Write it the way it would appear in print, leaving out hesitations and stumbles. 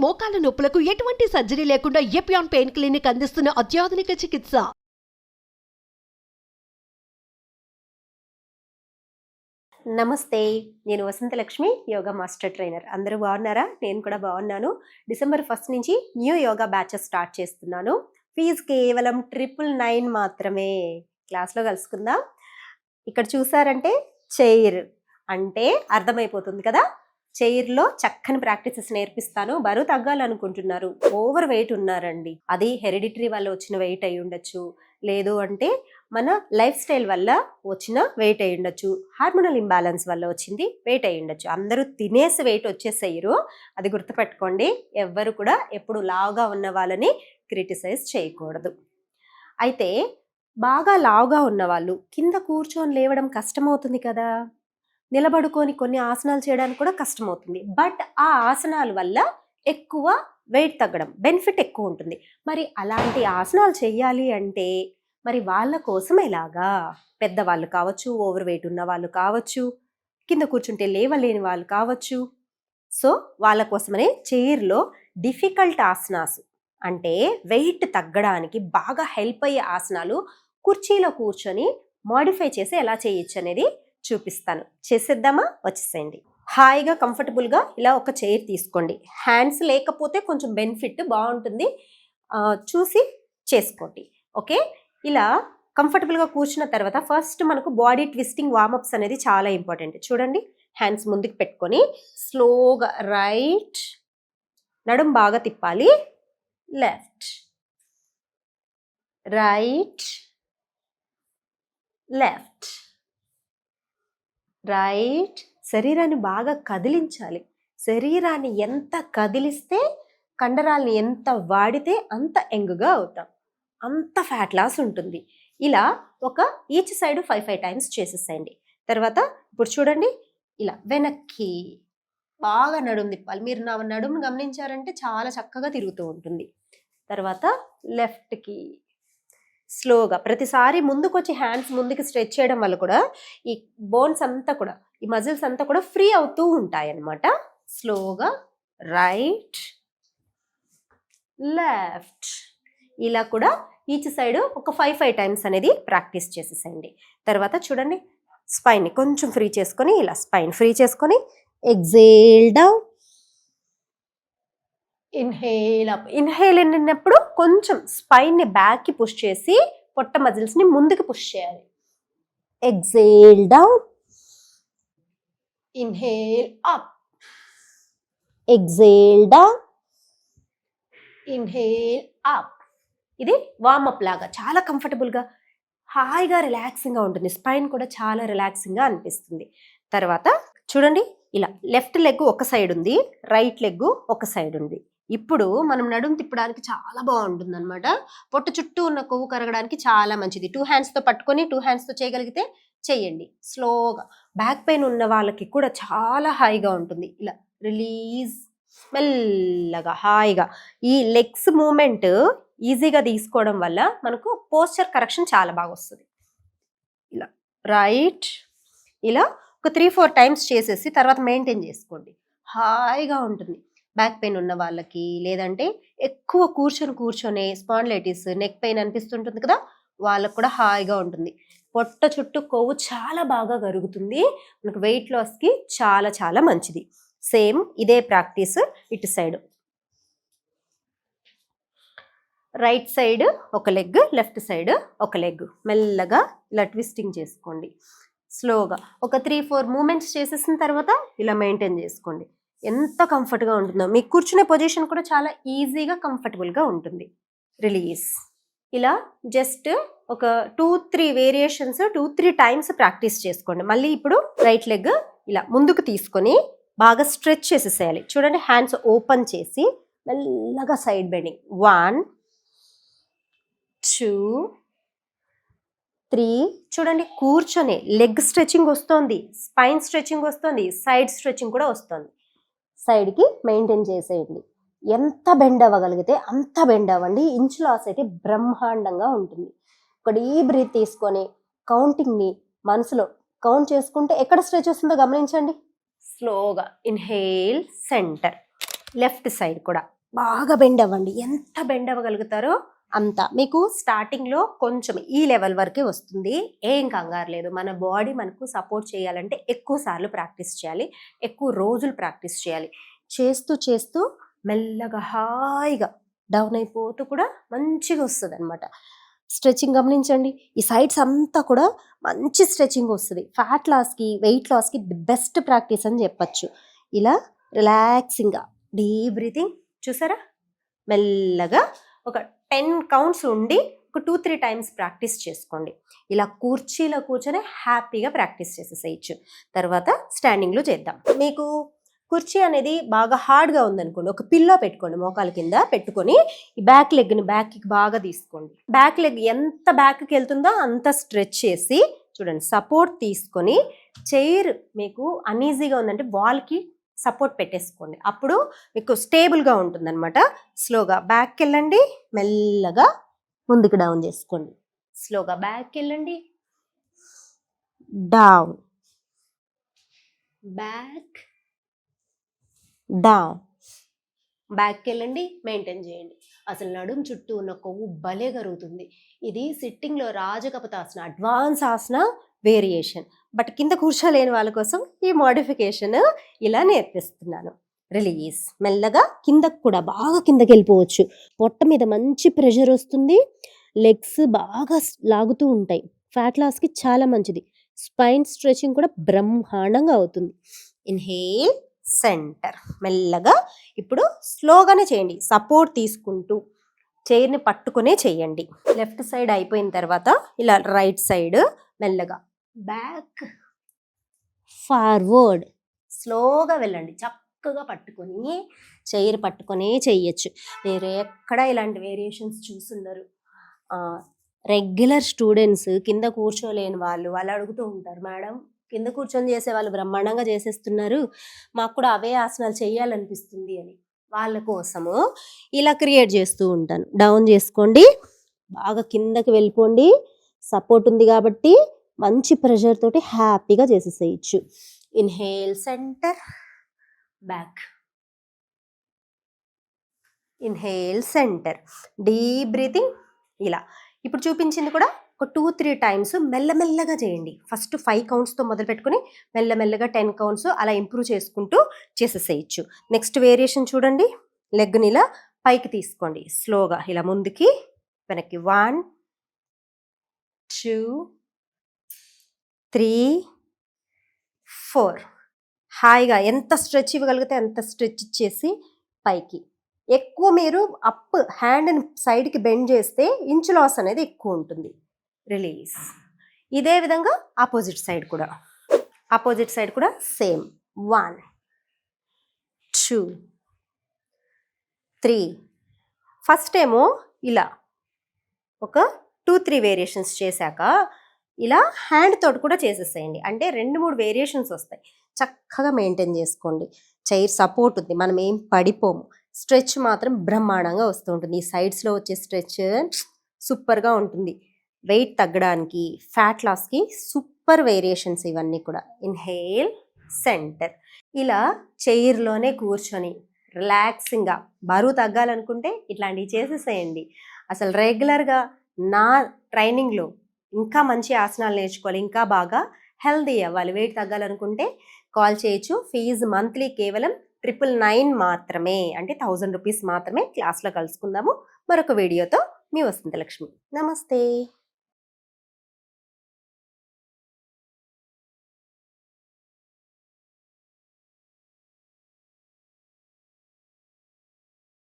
మోకాల నొప్పులకు ఎటువంటి సర్జరీ లేకుండా ఎపియాన్ పెయిన్ క్లినిక్ అందిస్తున్న అత్యాధునిక చికిత్స. నమస్తే, నేను వసంతలక్ష్మి, యోగా మాస్టర్ ట్రైనర్. అందరూ బాగున్నారా? నేను కూడా బాగున్నాను. December 1 నుంచి న్యూ యోగా బ్యాచెస్ స్టార్ట్ చేస్తున్నాను. ఫీజు కేవలం 999 మాత్రమే. క్లాస్లో కలుసుకుందాం. ఇక్కడ చూసారంటే చైర్ అంటే అర్థమైపోతుంది కదా. చైర్లో చక్కని ప్రాక్టీసెస్ నేర్పిస్తాను. బరువు తగ్గాలనుకుంటున్నారు, ఓవర్ వెయిట్ ఉన్నారండి, అది హెరిడిటరీ వల్ల వచ్చిన వెయిట్ అయి ఉండొచ్చు, లేదు అంటే మన లైఫ్ స్టైల్ వల్ల వచ్చిన వెయిట్ అయి ఉండొచ్చు, హార్మోనల్ ఇంబ్యాలెన్స్ వల్ల వచ్చింది వెయిట్ అయి ఉండొచ్చు. అందరూ తినేసి వెయిట్ వచ్చేసేయరు, అది గుర్తుపెట్టుకోండి. ఎవ్వరు కూడా ఎప్పుడు లావుగా ఉన్న వాళ్ళని క్రిటిసైజ్ చేయకూడదు. అయితే బాగా లావుగా ఉన్న వాళ్ళు కింద కూర్చొని లేవడం కష్టమవుతుంది కదా, నిలబడుకొని కొన్ని ఆసనాలు చేయడానికి కూడా కష్టమవుతుంది. బట్ ఆ ఆసనాల వల్ల ఎక్కువ వెయిట్ తగ్గడం బెనిఫిట్ ఎక్కువ ఉంటుంది. మరి అలాంటి ఆసనాలు చేయాలి అంటే మరి వాళ్ళ కోసం ఎలాగా? పెద్దవాళ్ళు కావచ్చు, ఓవర్ వెయిట్ ఉన్న వాళ్ళు కావచ్చు, కింద కూర్చుంటే లేవలేని వాళ్ళు కావచ్చు. సో వాళ్ళ కోసమనే చైర్లో డిఫికల్ట్ ఆసనాస్ అంటే వెయిట్ తగ్గడానికి బాగా హెల్ప్ అయ్యే ఆసనాలు కుర్చీలో కూర్చొని మాడిఫై చేసి ఎలా చేయొచ్చు అనేది చూపిస్తాను. చేసేద్దామా? వచ్చేసేయండి. హాయిగా కంఫర్టబుల్గా ఇలా ఒక చైర్ తీసుకోండి. హ్యాండ్స్ లేకపోతే కొంచెం బెనిఫిట్ బాగుంటుంది, చూసి చేసుకోండి. ఓకే, ఇలా కంఫర్టబుల్గా కూర్చున్న తర్వాత ఫస్ట్ మనకు బాడీ ట్విస్టింగ్ వార్మప్స్ అనేది చాలా ఇంపార్టెంట్. చూడండి, హ్యాండ్స్ ముందుకు పెట్టుకొని స్లోగా రైట్, నడుం బాగా తిప్పాలి, లెఫ్ట్, రైట్, లెఫ్ట్, రైట్. శరీరాన్ని బాగా కదిలించాలి. శరీరాన్ని ఎంత కదిలిస్తే, కండరాల్ని ఎంత వాడితే అంత యంగ్గా అవుతాం, అంత ఫ్యాట్ లాస్ ఉంటుంది. ఇలా ఒక ఈచ్ సైడ్ 5 టైమ్స్ చేసేసేయండి. తర్వాత ఇప్పుడు చూడండి, ఇలా వెనక్కి బాగా నడుము తిప్పాలి. మీరు నా నడుమును గమనించారంటే చాలా చక్కగా తిరుగుతూ ఉంటుంది. తర్వాత లెఫ్ట్కి స్లోగా, ప్రతిసారి ముందుకు వచ్చి హ్యాండ్స్ ముందుకు స్ట్రెచ్ చేయడం వల్ల కూడా ఈ బోన్స్ అంతా కూడా, ఈ మజిల్స్ అంతా కూడా ఫ్రీ అవుతూ ఉంటాయి అన్నమాట. స్లోగా రైట్, లెఫ్ట్, ఇలా కూడా ఈచ్ సైడ్ ఒక 5 టైమ్స్ అనేది ప్రాక్టీస్ చేసేసేయండి. తర్వాత చూడండి, స్పైన్ని కొంచెం ఫ్రీ చేసుకొని, ఇలా స్పైన్ ఫ్రీ చేసుకొని exhale down, inhale up. Inhale అయినప్పుడు కొంచెం స్పైన్ని బ్యాక్కి పుష్ చేసి పొట్ట మజిల్స్ని ముందుకు పుష్ చేయాలి. Exhale down, inhale up, exhale down, inhale up. ఇది వార్మప్ లాగా చాలా కంఫర్టబుల్గా హాయిగా రిలాక్సింగ్గా ఉంటుంది. స్పైన్ కూడా చాలా రిలాక్సింగ్గా అనిపిస్తుంది. తర్వాత చూడండి, ఇలా లెఫ్ట్ లెగ్ ఒక సైడ్ ఉంది, రైట్ లెగ్ ఒక సైడ్ ఉంది. ఇప్పుడు మనం నడుము తిప్పడానికి చాలా బాగుంటుంది అనమాట. పొట్ట చుట్టూ ఉన్న కొవ్వు కరగడానికి చాలా మంచిది. 2 హ్యాండ్స్తో పట్టుకొని 2 హ్యాండ్స్తో చేయగలిగితే చెయ్యండి. స్లోగా బ్యాక్ పెయిన్ ఉన్న వాళ్ళకి కూడా చాలా హాయిగా ఉంటుంది. ఇలా రిలీజ్, మెల్లగా హాయిగా. ఈ లెగ్స్ మూమెంట్ ఈజీగా తీసుకోవడం వల్ల మనకు పోస్చర్ కరెక్షన్ చాలా బాగా వస్తుంది. ఇలా రైట్, ఇలా ఒక 3-4 టైమ్స్ చేసేసి తర్వాత మెయింటైన్ చేసుకోండి. హాయిగా ఉంటుంది. బ్యాక్ పెయిన్ ఉన్న వాళ్ళకి, లేదంటే ఎక్కువ కూర్చొని స్పాండిలైటిస్, నెక్ పెయిన్ అనిపిస్తుంటుంది కదా, వాళ్ళకు కూడా హాయిగా ఉంటుంది. పొట్ట చుట్టూ కొవ్వు చాలా బాగా కరుగుతుంది, మనకు వెయిట్ లాస్కి చాలా చాలా మంచిది. సేమ్ ఇదే ప్రాక్టీస్ ఇటు సైడ్. రైట్ సైడ్ ఒక లెగ్, లెఫ్ట్ సైడ్ ఒక లెగ్, మెల్లగా ఇలా ట్విస్టింగ్ చేసుకోండి. స్లోగా ఒక 3-4 మూమెంట్స్ చేసేసిన తర్వాత ఇలా మెయింటైన్ చేసుకోండి. ఎంత కంఫర్ట్గా ఉంటుందో. మీకు కూర్చునే పొజిషన్ కూడా చాలా ఈజీగా కంఫర్టబుల్గా ఉంటుంది. రిలీజ్. ఇలా జస్ట్ ఒక 2-3 వేరియేషన్స్ 2-3 టైమ్స్ ప్రాక్టీస్ చేసుకోండి. మళ్ళీ ఇప్పుడు రైట్ లెగ్ ఇలా ముందుకు తీసుకొని బాగా స్ట్రెచ్ చేసేసేయాలి. చూడండి, హ్యాండ్స్ ఓపెన్ చేసి మెల్లగా సైడ్ బెండింగ్. 1, 2, 3. చూడండి, కూర్చొని లెగ్ స్ట్రెచింగ్ వస్తుంది, స్పైన్ స్ట్రెచింగ్ వస్తుంది, సైడ్ స్ట్రెచింగ్ కూడా వస్తుంది. సైడ్కి మెయింటైన్ చేసేయండి. ఎంత బెండ్ అవ్వగలిగితే అంత బెండ్ అవ్వండి. ఇంచ్ లాస్ అయితే బ్రహ్మాండంగా ఉంటుంది. ఒక డీప్ బ్రీత్ తీసుకొని కౌంటింగ్ని మనసులో కౌంట్ చేసుకుంటే ఎక్కడ స్ట్రెచ్ వస్తుందో గమనించండి. స్లోగా ఇన్హేల్, సెంటర్, లెఫ్ట్ సైడ్ కూడా బాగా బెండ్ అవ్వండి. ఎంత బెండ్ అవ్వగలుగుతారో అంత. మీకు స్టార్టింగ్లో కొంచెం ఈ లెవెల్ వరకే వస్తుంది. ఏం కంగారు లేదు. మన బాడీ మనకు సపోర్ట్ చేయాలంటే ఎక్కువ సార్లు ప్రాక్టీస్ చేయాలి, ఎక్కువ రోజులు ప్రాక్టీస్ చేయాలి. చేస్తూ చేస్తూ మెల్లగా హాయిగా డౌన్ అయిపోతూ కూడా మంచిగా వస్తుంది అనమాట. స్ట్రెచింగ్ గమనించండి. ఈ సైడ్స్ అంతా కూడా మంచి స్ట్రెచింగ్ వస్తుంది. ఫ్యాట్ లాస్కి, వెయిట్ లాస్కి ది బెస్ట్ ప్రాక్టీస్ అని చెప్పచ్చు. ఇలా రిలాక్సింగ్గా డీప్ బ్రీతింగ్ చూసారా, మెల్లగా ఒక 10 కౌంట్స్ ఉండి ఒక 2-3 టైమ్స్ ప్రాక్టీస్ చేసుకోండి. ఇలా కుర్చీలో కూర్చొని హ్యాపీగా ప్రాక్టీస్ చేసేసేయచ్చు. తర్వాత స్టాండింగ్లో చేద్దాం. మీకు కుర్చీ అనేది బాగా హార్డ్గా ఉందనుకోండి, ఒక పిల్లో పెట్టుకోండి, మోకాల కింద పెట్టుకొని ఈ బ్యాక్ లెగ్ని బ్యాక్కి బాగా తీసుకోండి. బ్యాక్ లెగ్ ఎంత బ్యాక్కి వెళ్తుందో అంత స్ట్రెచ్ చేసి చూడండి, సపోర్ట్ తీసుకొని చైర్ మీకు అన్ఈజీగా ఉందంటే వాల్కి సపోర్ట్ పెట్టేసుకోండి. అప్పుడు మీకు స్టేబుల్గా ఉంటుంది అనమాట. స్లోగా బ్యాక్కి వెళ్ళండి, మెల్లగా ముందుకు డౌన్ చేసుకోండి. స్లోగా బ్యాక్కి వెళ్ళండి, డౌన్, బ్యాక్, డౌన్, బ్యాక్కి వెళ్ళండి, మెయింటైన్ చేయండి. అసలు నడుము చుట్టూ ఉన్న కొవ్వు భలే కరుగుతుంది. ఇది సిట్టింగ్లో రాజకపతాసన అడ్వాన్స్ ఆసన వేరియేషన్. బట్ కింద కూర్చోలేని వాళ్ళ కోసం ఈ మోడిఫికేషన్ ఇలా నేర్పిస్తున్నాను. రిలీజ్, మెల్లగా కిందకు కూడా బాగా కిందకి వెళ్ళిపోవచ్చు. పొట్ట మీద మంచి ప్రెషర్ వస్తుంది, లెగ్స్ బాగా లాగుతూ ఉంటాయి. ఫ్యాట్ లాస్కి చాలా మంచిది. స్పైన్ స్ట్రెచింగ్ కూడా బ్రహ్మాండంగా అవుతుంది. ఇన్హేల్, సెంటర్, మెల్లగా ఇప్పుడు స్లోగానే చేయండి, సపోర్ట్ తీసుకుంటూ చైర్ని పట్టుకునే చేయండి. లెఫ్ట్ సైడ్ అయిపోయిన తర్వాత ఇలా రైట్ సైడ్ మెల్లగా బ్యాక్, ఫార్వర్డ్, స్లోగా వెళ్ళండి. చక్కగా పట్టుకొని చైర్ పట్టుకొనే చెయ్యొచ్చు. మీరు ఎక్కడ ఇలాంటి వేరియేషన్స్ చూసుండరు. రెగ్యులర్ స్టూడెంట్స్, కింద కూర్చోలేని వాళ్ళు అడుగుతూ ఉంటారు, మేడం కింద కూర్చొని చేసే వాళ్ళు బ్రహ్మాండంగా చేసేస్తున్నారు, మాకు కూడా అవే ఆసనాలు చేయాలనిపిస్తుంది అని. వాళ్ళ కోసము ఇలా క్రియేట్ చేస్తూ ఉంటాను. డౌన్ చేసుకోండి, బాగా కిందకి వెళ్ళిపోండి. సపోర్ట్ ఉంది కాబట్టి మంచి ప్రెషర్ తోటి హ్యాపీగా చేసేసేయచ్చు. Inhale, center, back, inhale, center, deep breathing. ఇలా ఇప్పుడు చూపించింది కూడా ఒక 2-3 టైమ్స్ మెల్లమెల్లగా చేయండి. ఫస్ట్ 5 కౌంట్స్తో మొదలు పెట్టుకుని మెల్లమెల్లగా 10 కౌంట్స్ అలా ఇంప్రూవ్ చేసుకుంటూ చేసేసేయచ్చు. నెక్స్ట్ వేరియేషన్ చూడండి, లెగ్ని ఇలా పైకి తీసుకోండి, స్లోగా ఇలా ముందుకి వెనక్కి. 1, 2, 3, 4. హాయిగా ఎంత స్ట్రెచ్ ఇవ్వగలిగితే అంత స్ట్రెచ్ ఇచ్చేసి పైకి. ఎక్కువ మీరు అప్ హ్యాండ్ని సైడ్కి బెండ్ చేస్తే ఇంచ్ లాస్ అనేది ఎక్కువ ఉంటుంది. రిలీజ్. ఇదే విధంగా ఆపోజిట్ సైడ్ కూడా సేమ్. 1, 2, 3. ఫస్ట్ ఏమో ఇలా ఒక 2-3 వేరియేషన్స్ చేశాక ఇలా హ్యాండ్ తోటి కూడా చేసేసేయండి. అంటే 2-3 వేరియేషన్స్ వస్తాయి. చక్కగా మెయింటైన్ చేసుకోండి. చైర్ సపోర్ట్ ఉంది, మనం ఏం పడిపోము. స్ట్రెచ్ మాత్రం బ్రహ్మాండంగా వస్తూ ఉంటుంది. ఈ సైడ్స్లో వచ్చే స్ట్రెచ్ సూపర్గా ఉంటుంది. వెయిట్ తగ్గడానికి, ఫ్యాట్ లాస్కి సూపర్ వేరియేషన్స్ ఇవన్నీ కూడా. Inhale, centre. ఇలా చైర్లోనే కూర్చొని రిలాక్సింగ్గా బరువు తగ్గాలనుకుంటే ఇట్లాంటివి చేసేసేయండి. అసలు రెగ్యులర్గా నా ట్రైనింగ్లో ఇంకా మంచి ఆసనాలు నేర్చుకోవాలి, ఇంకా బాగా హెల్దీ అవ్వాలి, వెయిట్ తగ్గాలనుకుంటే కాల్ చేయొచ్చు. ఫీజు మంత్లీ కేవలం 999 మాత్రమే, అంటే 1000 రూపీస్ మాత్రమే. క్లాస్లో కలుసుకుందాము మరొక వీడియోతో. మీ వసంతలక్ష్మి. నమస్తే.